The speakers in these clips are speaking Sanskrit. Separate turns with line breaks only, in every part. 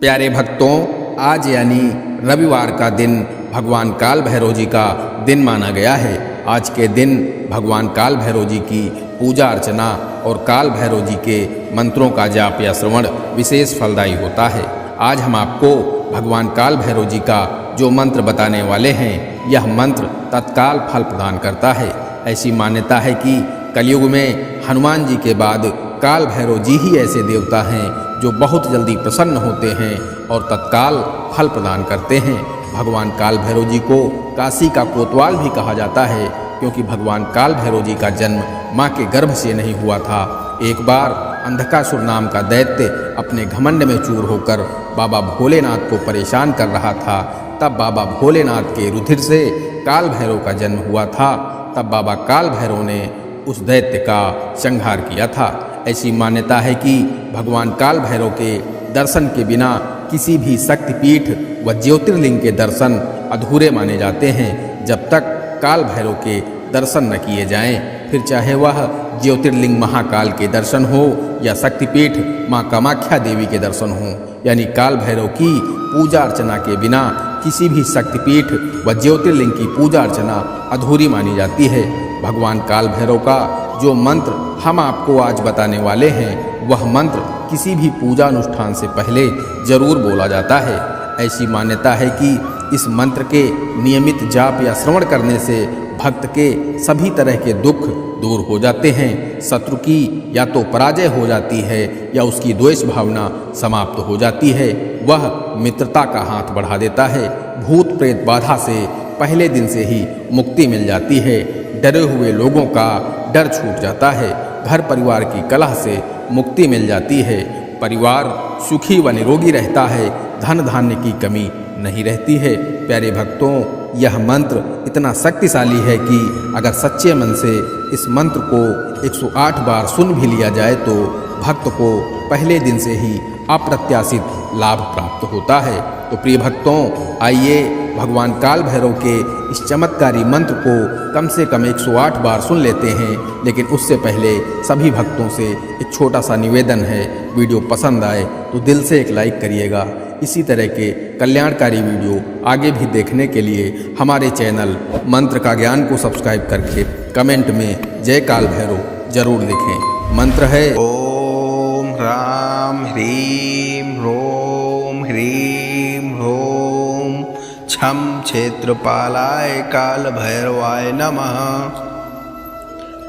प्यारे भक्तों, आज यानी रविवार का दिन भगवान काल भैरव जी का दिन माना गया है। आज के दिन भगवान काल भैरव जी की पूजा अर्चना और काल भैरव जी के मंत्रों का जाप या श्रवण विशेष फलदायी होता है। आज हम आपको भगवान काल भैरव जी का जो मंत्र बताने वाले हैं, यह मंत्र तत्काल फल प्रदान करता है। ऐसी मान्यता है कि कलयुग में हनुमान जी के बाद काल भैरव जी ही ऐसे देवता हैं जो बहुत जल्दी प्रसन्न होते हैं और तत्काल फल प्रदान करते हैं। भगवान काल भैरव जी को काशी का कोतवाल भी कहा जाता है, क्योंकि भगवान काल भैरव जी का जन्म माँ के गर्भ से नहीं हुआ था। एक बार अंधकासुर नाम का दैत्य अपने घमंड में चूर होकर बाबा भोलेनाथ को परेशान कर रहा था। तब बाबा भोलेनाथ के रुधिर से काल भैरव का जन्म हुआ था। तब बाबा काल भैरव ने उस दैत्य का संहार किया था। ऐसी मान्यता है कि भगवान काल भैरव के दर्शन के बिना किसी भी शक्तिपीठ व ज्योतिर्लिंग के दर्शन अधूरे माने जाते हैं। जब तक काल भैरव के दर्शन न किए जाएं, फिर चाहे वह ज्योतिर्लिंग महाकाल के दर्शन हो या शक्तिपीठ माँ कामाख्या देवी के दर्शन हो, यानी काल भैरव की पूजा अर्चना के बिना किसी भी शक्तिपीठ व ज्योतिर्लिंग की पूजा अर्चना अधूरी मानी जाती है। भगवान काल भैरव का जो मंत्र हम आपको आज बताने वाले हैं, वह मंत्र किसी भी पूजा अनुष्ठान से पहले जरूर बोला जाता है। ऐसी मान्यता है कि इस मंत्र के नियमित जाप या श्रवण करने से भक्त के सभी तरह के दुख दूर हो जाते हैं। शत्रु की या तो पराजय हो जाती है या उसकी द्वेष भावना समाप्त हो जाती है। वह मित्रता का हाथ बढ़ा देता है। भूत प्रेत बाधा से पहले दिन से ही मुक्ति मिल जाती है। डरे हुए लोगों का डर छूट जाता है। घर परिवार की कलह से मुक्ति मिल जाती है। परिवार सुखी व निरोगी रहता है। धन धान्य की कमी नहीं रहती है। प्यारे भक्तों, यह मंत्र इतना शक्तिशाली है कि अगर सच्चे मन से इस मंत्र को 108 बार सुन भी लिया जाए तो भक्त को पहले दिन से ही अप्रत्याशित लाभ प्राप्त होता है। तो प्रिय भक्तों, आइए भगवान काल भैरव के इस चमत्कारी मंत्र को कम से कम 108 बार सुन लेते हैं। लेकिन उससे पहले सभी भक्तों से एक छोटा सा निवेदन है, वीडियो पसंद आए तो दिल से एक लाइक करिएगा। इसी तरह के कल्याणकारी वीडियो आगे भी देखने के लिए हमारे चैनल मंत्र का ज्ञान को सब्सक्राइब करके कमेंट में जय काल भैरव जरूर लिखें। मंत्र है
ओम ह्रां ह्रीं ह्रों ह्रीं ह्रों छं क्षेत्रपालाय काल भैरवाय नमः।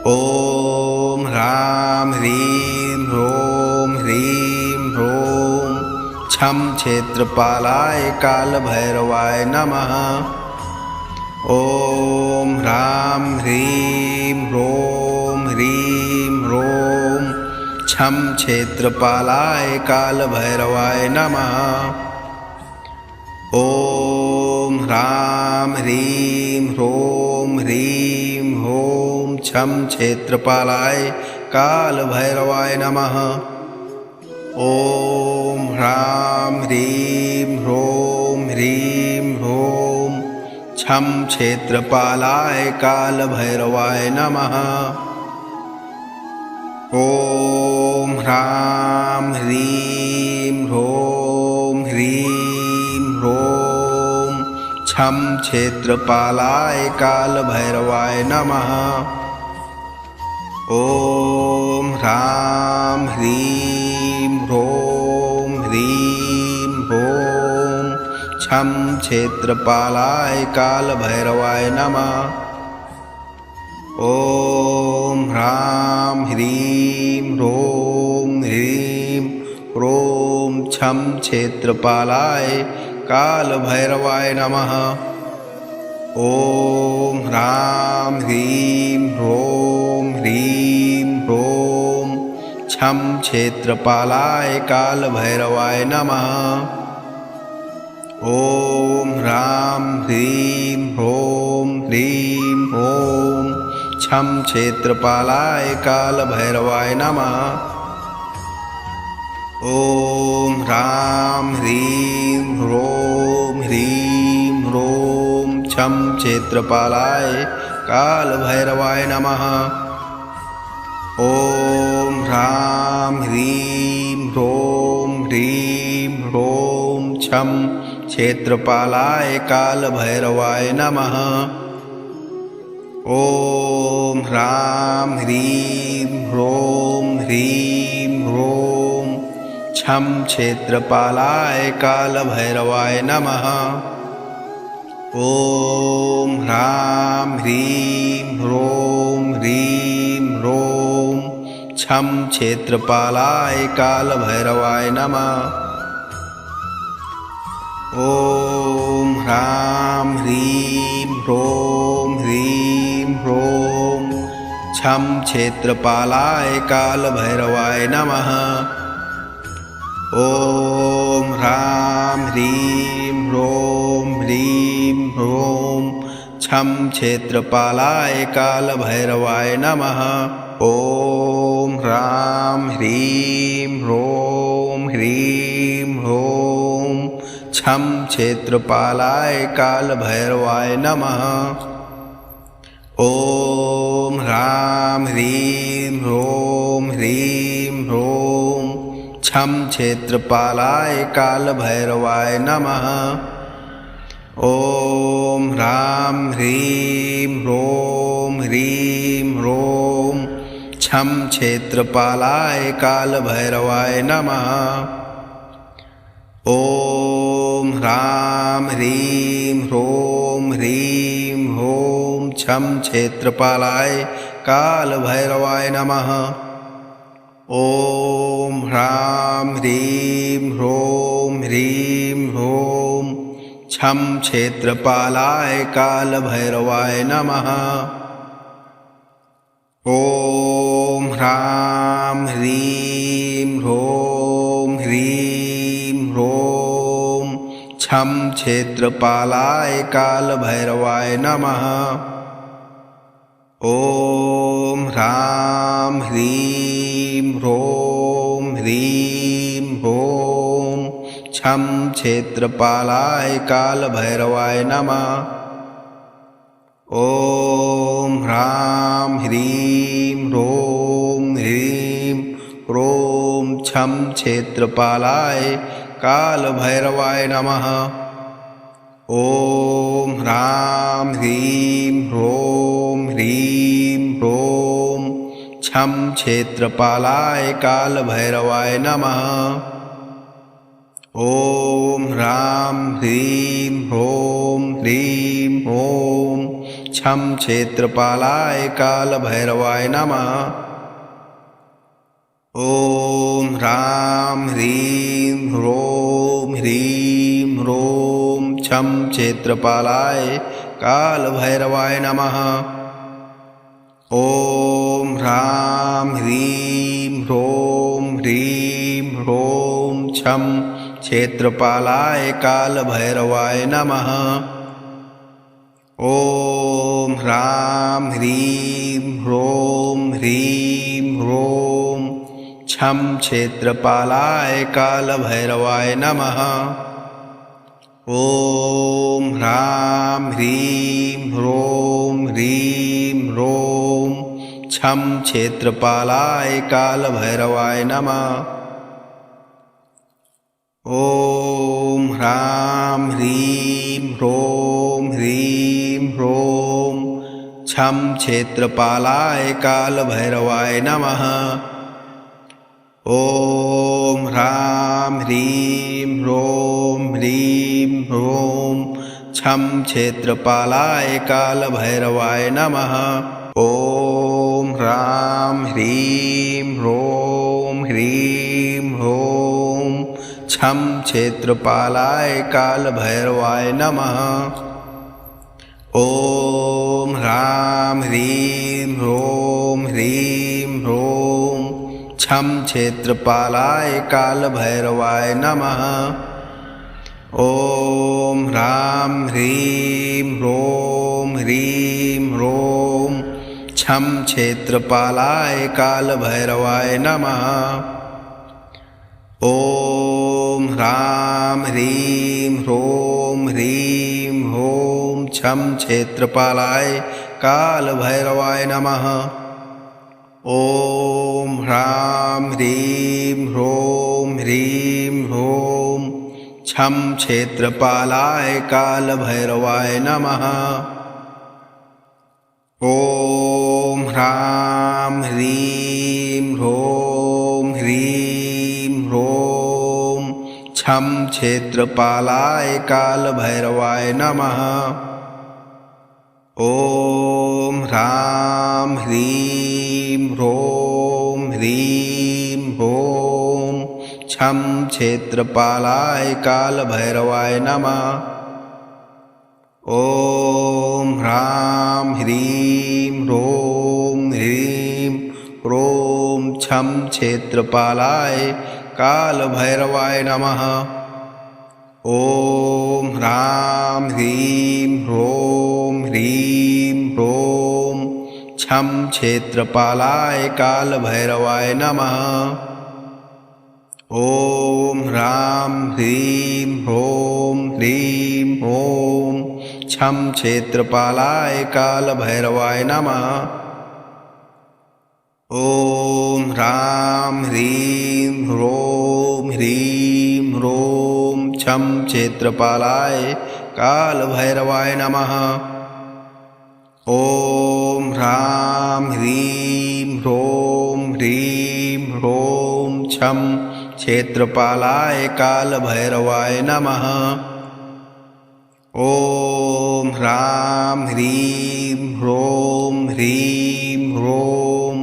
ओम ह्रां ह्रीं ह्रों ह्रीं ह्रों छं क्षेत्रपालाय काल भैरवाय नमः। ओम ह्रां ह्रीं ह्रों ह्रीं ह्रों छं क्षेत्रपालाय काल भैरवाय नमः। ओम ह्रां ह्रीं ह्रों ह्रीं ह्रों छं क्षेत्रपालाय काल भैरवाय नमः। ओम ह्रां ह्रीं ह्रों ह्रीं ह्रों छं क्षेत्रपालाय काल भैरवाय नमः। ओम ह्रां ह्रीं ह्रों ह्रीं ह्रों छं क्षेत्रपालाय काल भैरवाय नमः। ओम ह्रां ह्रीं ह्रों ह्रीं ह्रों छं क्षेत्रपालाय काल भैरवाय नमः। ओम ह्रां ह्रीं ह्रों ह्रीं ह्रों छं क्षेत्रपालाय काल भैरवाय नमः। ओम ह्रां ह्रीं ह्रों ह्रीं ह्रों छं क्षेत्रपालाय काल भैरवाय नमः। ओम ह्रां ह्रीं ह्रों ह्रीं ह्रों छं क्षेत्रपालाय काल भैरवाय नमः। ओम ह्रां ह्रीं ह्रों ह्रीं ह्रों छं क्षेत्रपालाय काल भैरवाय नमः। ओम ह्रां ह्रीं ह्रों ह्रीं ह्रों छं क्षेत्रपालाय कालभैरवाय नमः। ॐ ह्रां ह्रीं ह्रों ह्रीं ह्रों छं क्षेत्रपालाय कालभैरवाय नमः। ॐ ह्रां ह्रीं ह्रों ह्रीं ह्रों छं क्षेत्रपालाय कालभैरवाय नमः। ॐ ह्रां ह्रीं ह्रों ह्रीं ह्रों छं क्षेत्रपालाय कालभैरवाय नमः। ॐ ह्रां ह्रीं ह्रों ह्रीं ह्रों छं क्षेत्रपालाय कालभैरवाय नमः। ॐ ह्रां ह्रीं ह्रों ह्रीं ह्रों छं क्षेत्रपालाय कालभैरवाय नमः। ॐ ह्रां ह्रीं ह्रों ह्रीं ह्रों छं क्षेत्रपालाय कालभैरवाय नमः। ॐ ह्रां ह्रीं ह्रों ह्रीं ह्रों छं क्षेत्रपालाय कालभैरवाय नमः। ॐ ह्रां ह्रीं ह्रों ह्रीं ह्रों छं क्षेत्रपालाय कालभैरवाय नमः। ॐ ह्रां ह्रीं ह्रों ह्रीं ह्रों छं क्षेत्रपालाय कालभैरवाय नमः। ॐ ह्रां ह्रीं ह्रों ह्रीं ह्रों छं क्षेत्रपालाय कालभैरवाय नमः। ॐ ह्रां ह्रीं ह्रों ह्रीं ह्रों छं क्षेत्रपालाय कालभैरवाय नमः। ॐ ह्रां ह्रीं ह्रों ह्रीं ह्रों छं क्षेत्रपालाय कालभैरवाय नमः। ॐ ह्रां ह्रीं ह्रों ह्रीं ह्रों छं क्षेत्रपालाय कालभैरवाय नमः। ॐ ह्रां ह्रीं ह्रों ह्रीं ह्रों छं क्षेत्रपालाय कालभैरवाय नमः। ॐ ह्रां ह्रीं ह्रों ह्रीं ह्रों छं क्षेत्रपालाय कालभैरवाय नमः। ॐ ह्रां ह्रीं ह्रों ह्रीं ह्रों छं क्षेत्रपालाय कालभैरवाय नमः। ॐ ह्रां ह्रीं ह्रों ह्रीं ह्रों छं क्षेत्रपालाय कालभैरवाय नमः। ॐ ह्रां ह्रीं ह्रों ह्रीं ह्रों छं क्षेत्रपालाय कालभैरवाय नमः। ॐ ह्रां ह्रीं ह्रों ह्रीं ह्रों छं क्षेत्रपालाय कालभैरवाय नमः। ॐ ह्रां ह्रीं ह्रों ह्रीं ह्रों छं क्षेत्रपालाय कालभैरवाय नमः। ॐ ह्रां ह्रीं ह्रों ह्रीं ह्रों छं क्षेत्रपालाय कालभैरवाय नमः। ॐ ह्रां ह्रीं ह्रों ह्रीं ह्रों छं क्षेत्रपालाय कालभैरवाय नमः। ॐ ह्रां ह्रीं ह्रों ह्रीं ह्रों छं क्षेत्रपालाय कालभैरवाय नमः। ॐ ह्रां ह्रीं ह्रों ह्रीं ह्रों छं क्षेत्रपालाय कालभैरवाय नमः। ॐ ह्रां ह्रीं ह्रों ह्रीं ह्रों छं क्षेत्रपालाय कालभैरवाय नमः। ॐ ह्रां ह्रीं ह्रों ह्रीं ह्रों छं क्षेत्रपालाय कालभैरवाय नमः। ॐ ह्रां ह्रीं ह्रों ह्रीं ह्रों छं क्षेत्रपालाय कालभैरवाय नमः। ॐ ह्रां ह्रीं ह्रों ह्रीं ह्रों छं क्षेत्रपालाय कालभैरवाय नमः। ॐ ह्रां ह्रीं ह्रों ह्रीं ह्रों छं क्षेत्रपालाय कालभैरवाय नमः। ॐ ह्रां ह्रीं ह्रों ह्रीं ह्रों छं क्षेत्रपालाय कालभैरवाय नमः। ॐ ह्रां ह्रीं ह्रों ह्रीं ह्रों छं क्षेत्रपालाय कालभैरवाय नमः। ॐ ह्रां ह्रीं ह्रों ह्रीं ह्रों छं क्षेत्रपालाय कालभैरवाय नमः। ॐ ह्रां ह्रीं ह्रों ह्रीं ह्रों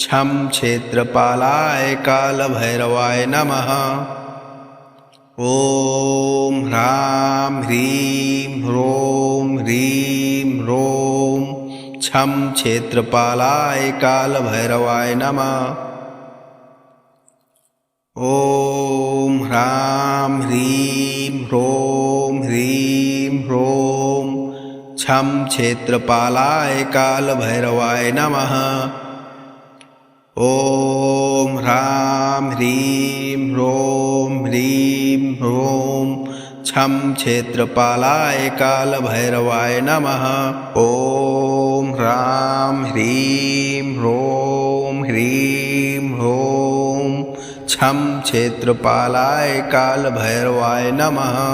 छं क्षेत्रपालाय कालभैरवाय नमः। ॐ ह्रां ह्रीं ह्रों ह्रीं ह्रों छं क्षेत्रपालाय कालभैरवाय नमः। ॐ ह्रां ह्रीं ह्रों ह्रीं ह्रों छं क्षेत्रपालाय कालभैरवाय नमः। ॐ ह्रां ह्रीं ह्रों ह्रीं ह्रों छं क्षेत्रपालाय कालभैरवाय नमः। ॐ ह्रां ह्रीं ह्रों ह्रीं ह्रों छं क्षेत्रपालाय कालभैरवाय नमः।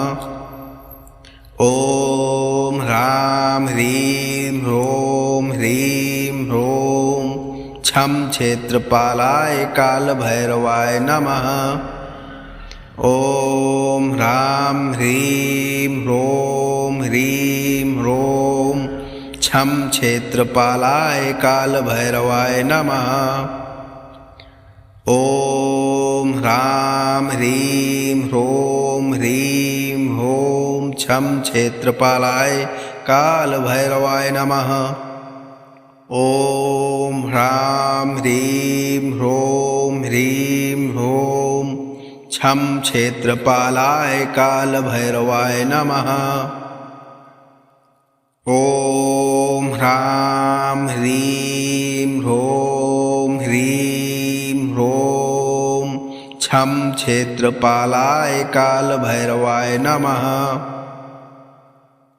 ॐ ह्रां ह्रीं ह्रों ह्रीं ह्रों छं क्षेत्रपालाय कालभैरवाय नमः। ॐ ह्रां ह्रीं ह्रों ह्रीं ह्रों छं क्षेत्रपालाय कालभैरवाय नमः। ॐ ह्रां ह्रीं ह्रों ह्रीं ह्रों छं क्षेत्रपालाय कालभैरवाय नमः। ॐ ह्रां ह्रीं ह्रों ह्रीं ह्रों छं क्षेत्रपालाय कालभैरवाय नमः। ॐ ह्रां ह्रीं ह्रों ह्रीं ह्रों छं क्षेत्रपालाय कालभैरवाय नमः।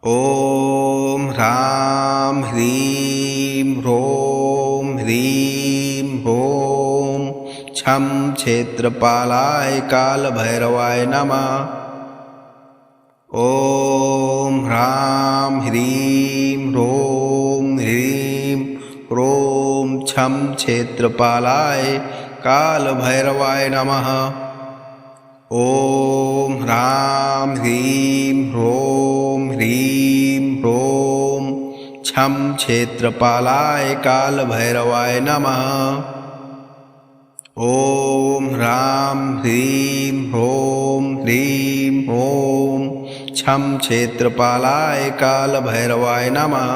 ॐ ह्रां ह्रीं ह्रों ह्रीं ह्रों छं क्षेत्रपालाय कालभैरवाय नमः। ॐ ह्रां ह्रीं ह्रों ह्रीं ह्रों छं क्षेत्रपालाय कालभैरवाय नमः। ॐ ह्रां ह्रीं ह्रों ह्रीं ह्रों छं क्षेत्रपालाय कालभैरवाय नमः। ॐ ह्रां ह्रीं ह्रों ह्रीं ह्रों छं क्षेत्रपालाय कालभैरवाय नमः।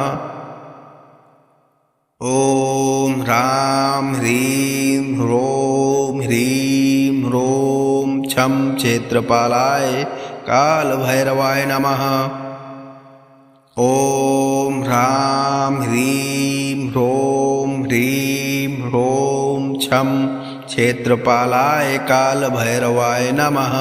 ॐ ह्रां ह्रीं ह्रों ह्रीं ह्रों छं क्षेत्रपालाय कालभैरवाय नमः। ॐ ह्रां ह्रीं ह्रों ह्रीं ह्रों छं क्षेत्रपालाय कालभैरवाय नमः।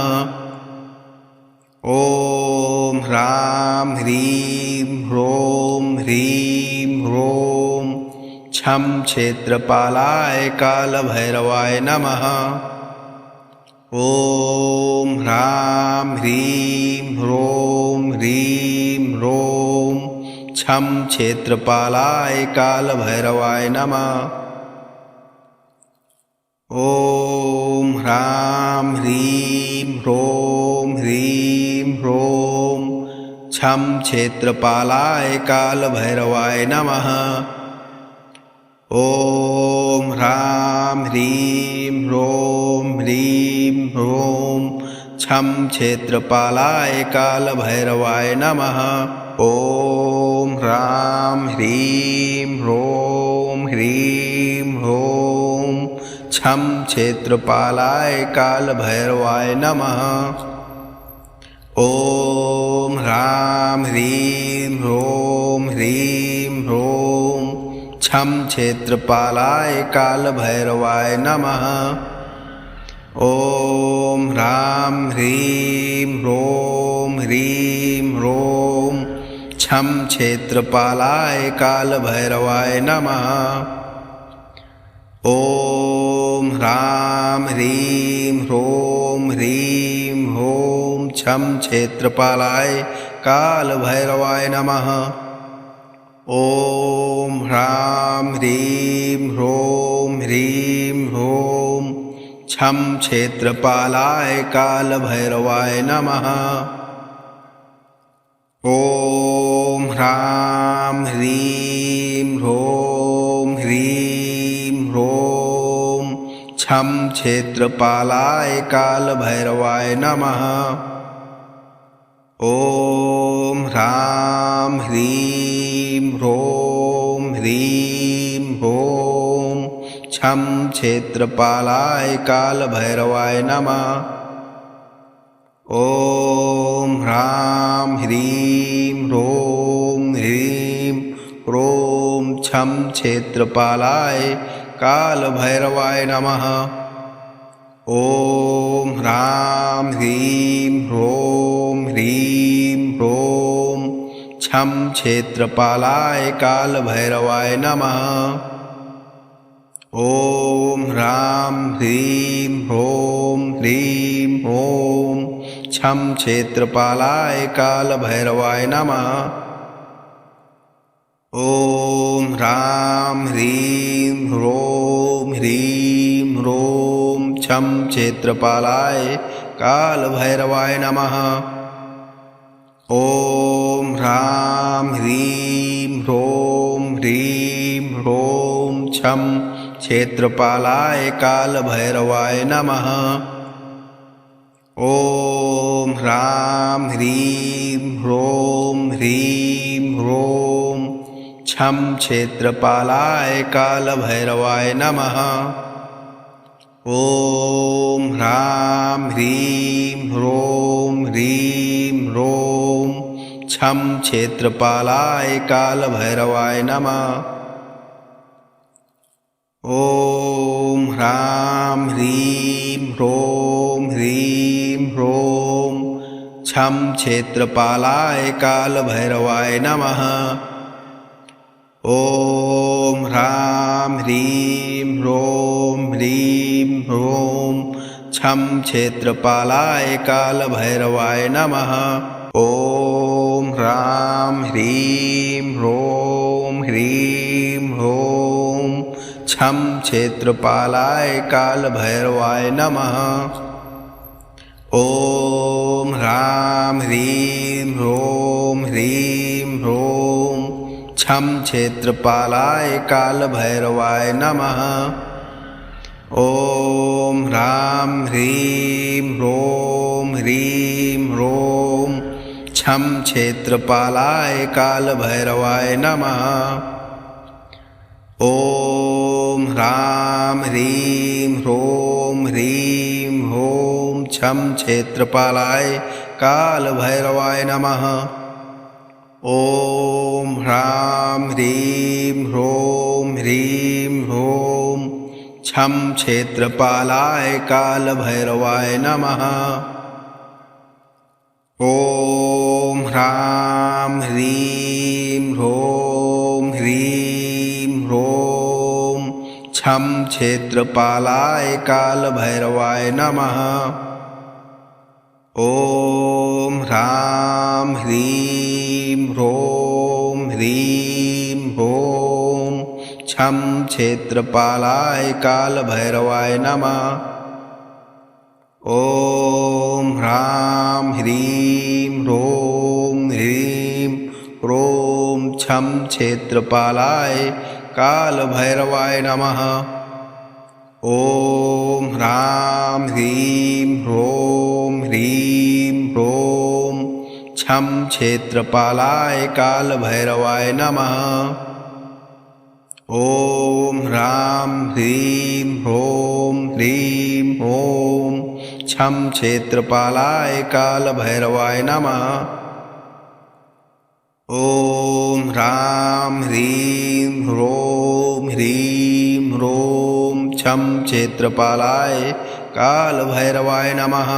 ॐ ह्रां ह्रीं ह्रों ह्रीं ह्रों छं क्षेत्रपालाय कालभैरवाय नमः। ॐ ह्रां ह्रीं ह्रों ह्रीं ह्रों छं क्षेत्रपालाय कालभैरवाय नमः। ॐ ह्रां ह्रीं ह्रों ह्रीं ह्रों छं क्षेत्रपालाय कालभैरवाय नमः। ॐ ह्रां ह्रीं ह्रों ह्रीं ह्रों छं क्षेत्रपालाय कालभैरवाय नमः। ॐ ह्रां ह्रीं ह्रों ह्रीं ह्रों छं क्षेत्रपालाय कालभैरवाय नमः। ॐ ह्रां ह्रीं ह्रों ह्रीं ह्रों छं क्षेत्रपालाय कालभैरवाय नमः। ॐ ह्रां ह्रीं ह्रों ह्रीं ह्रों छं क्षेत्रपालाय कालभैरवाय नमः। ॐ ह्रां ह्रीं ह्रों ह्रीं ह्रों छं क्षेत्रपालाय कालभैरवाय नमः। ॐ ह्रां ह्रीं ह्रों ह्रीं ह्रों छं क्षेत्रपालाय कालभैरवाय नमः। ॐ ह्रां ह्रीं ह्रों ह्रीं ह्रों छं क्षेत्रपालाय कालभैरवाय नमः। ॐ ह्रां ह्रीं ह्रों ह्रीं ह्रों छं क्षेत्रपालाय कालभैरवाय नमः। ॐ ह्रां ह्रीं ह्रों ह्रीं ह्रों छं क्षेत्रपालाय कालभैरवाय नमः। ॐ ह्रां ह्रीं ह्रों ह्रीं ह्रों छं क्षेत्रपालाय कालभैरवाय नमः। ॐ ह्रां ह्रीं ह्रों ह्रीं ह्रों छं क्षेत्रपालाय कालभैरवाय नमः। ॐ ह्रां ह्रीं ह्रों ह्रीं ह्रों छं क्षेत्रपालाय कालभैरवाय नमः। ॐ ह्रां ह्रीं ह्रों ह्रीं ह्रों छं क्षेत्रपालाय कालभैरवाय नमः। ॐ ह्रां ह्रीं ह्रों ह्रीं ह्रों छं क्षेत्रपालाय कालभैरवाय नमः। ॐ ह्रां ह्रीं ह्रों ह्रीं ह्रों छं क्षेत्रपालाय कालभैरवाय नमः। ॐ ह्रां ह्रीं ह्रों ह्रीं ह्रों छं क्षेत्रपालाय कालभैरवाय नमः। ॐ ह्रां ह्रीं ह्रों ह्रीं ह्रों छं क्षेत्रपालाय कालभैरवाय नमः। ॐ ह्रां ह्रीं ह्रों ह्रीं ह्रों छं क्षेत्रपालाय कालभैरवाय नमः। ॐ ह्रां ह्रीं ह्रों ह्रीं ह्रों छं क्षेत्रपालाय कालभैरवाय नमः। ॐ ह्रां ह्रीं ह्रों ह्रीं ह्रों छं क्षेत्रपालाय कालभैरवाय नमः। ॐ ह्रां ह्रीं ह्रों ह्रीं ह्रों छं क्षेत्रपालाय कालभैरवाय नमः। ॐ ह्रां ह्रीं ह्रों ह्रीं ह्रों छं क्षेत्रपालाय कालभैरवाय नमः। ॐ ह्रां ह्रीं ह्रों ह्रीं ह्रों छं क्षेत्रपालाय कालभैरवाय नमः। ॐ ह्रां ह्रीं ह्रों ह्रीं ह्रों छं क्षेत्रपालाय कालभैरवाय नमः। ॐ ह्रां ह्रीं ह्रों ह्रीं ह्रों छं क्षेत्रपालाय कालभैरवाय नमः। ॐ ह्रां ह्रीं ह्रों ह्रीं ह्रों छं क्षेत्रपालाय कालभैरवाय नमः। ॐ ह्रां ह्रीं ह्रों ह्रीं ह्रों छं क्षेत्रपालाय कालभैरवाय नमः। ॐ ह्रां ह्रीं ह्रों ह्रीं ह्रों छं क्षेत्रपालाय कालभैरवाय नमः।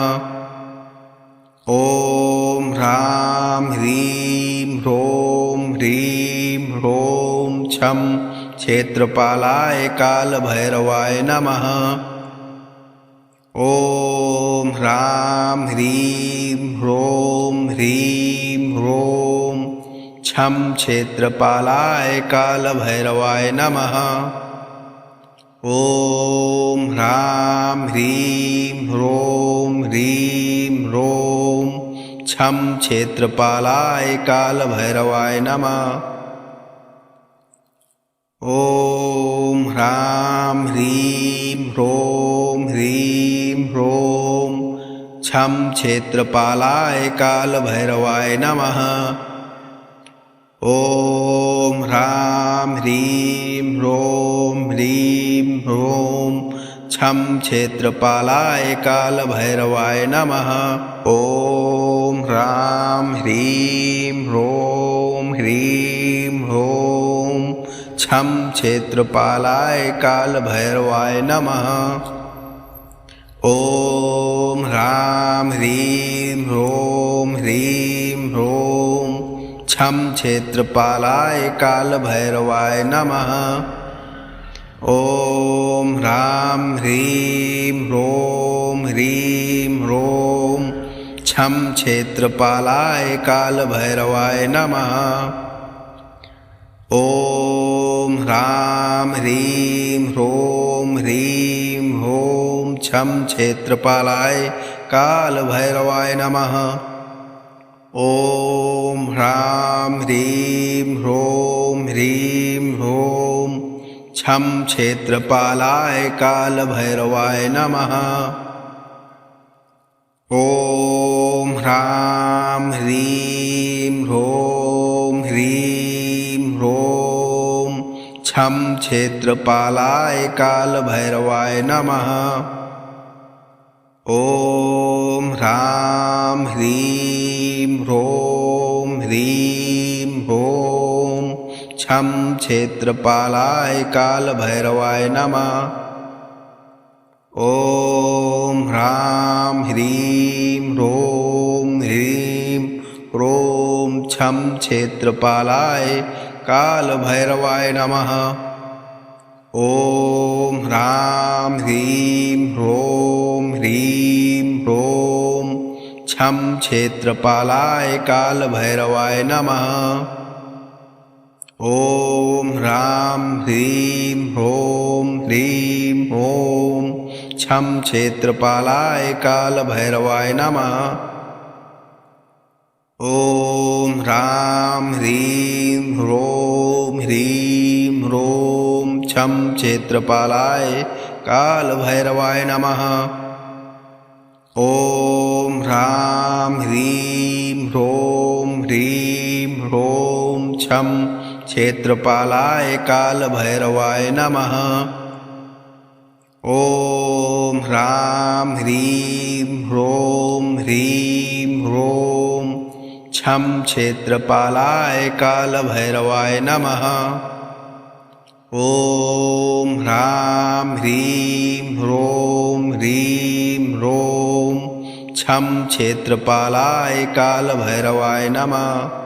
ॐ ह्रां ह्रीं ह्रों ह्रीं ह्रों छं क्षेत्रपालाय कालभैरवाय नमः। ॐ ह्रां ह्रीं ह्रों ह्रीं ह्रों छं क्षेत्रपालाय कालभैरवाय नमः। ॐ ह्रां ह्रीं ह्रों ह्रीं ह्रों छं क्षेत्रपालाय कालभैरवाय नमः। ॐ ह्रां ह्रीं ह्रों ह्रीं ह्रों छं क्षेत्रपालाय कालभैरवाय नमः। ॐ ह्रां ह्रीं ह्रों ह्रीं ह्रों छं क्षेत्रपालाय कालभैरवाय नमः। ॐ ह्रां ह्रीं ह्रों ह्रीं ह्रों छं क्षेत्रपालाय कालभैरवाय नमः। ॐ ह्रां ह्रीं ह्रों ह्रीं ह्रों छं क्षेत्रपालाय कालभैरवाय नमः। ॐ ह्रां ह्रीं ह्रों ह्रीं ह्रों छं क्षेत्रपालाय कालभैरवाय नमः। ॐ ह्रां ह्रीं ह्रों ह्रीं ह्रों छं क्षेत्रपालाय कालभैरवाय नमः। ॐ ह्रां ह्रीं ह्रों ह्रीं ह्रों छं क्षेत्रपालाय कालभैरवाय नमः। ॐ ह्रां ह्रीं ह्रों ह्रीं ह्रों छं क्षेत्रपालाय कालभैरवाय नमः। ॐ ह्रां ह्रीं ह्रों ह्रीं ह्रों छं क्षेत्रपालाय कालभैरवाय नमः। ॐ ह्रां ह्रीं ह्रों ह्रीं ह्रों छं क्षेत्रपालाय कालभैरवाय नमः। ॐ ह्रां ह्रीं ह्रों ह्रीं ह्रों छं क्षेत्रपालाय कालभैरवाय नमः। ॐ ह्रां ह्रीं ह्रों ह्रीं ह्रों छं क्षेत्रपालाय कालभैरवाय नमः। ॐ ह्रां ह्रीं ह्रों ह्रीं ह्रों छं क्षेत्रपालाय कालभैरवाय नमः। ॐ ह्रां ह्रीं ह्रों ह्रीं ह्रों छं क्षेत्रपालाय कालभैरवाय नमः। ॐ ह्रां ह्रीं ह्रों ह्रीं ह्रों छं क्षेत्रपालाय कालभैरवाय नमः। ॐ ह्रां ह्रीं ह्रों ह्रीं ह्रों छं क्षेत्रपालाय कालभैरवाय नमः।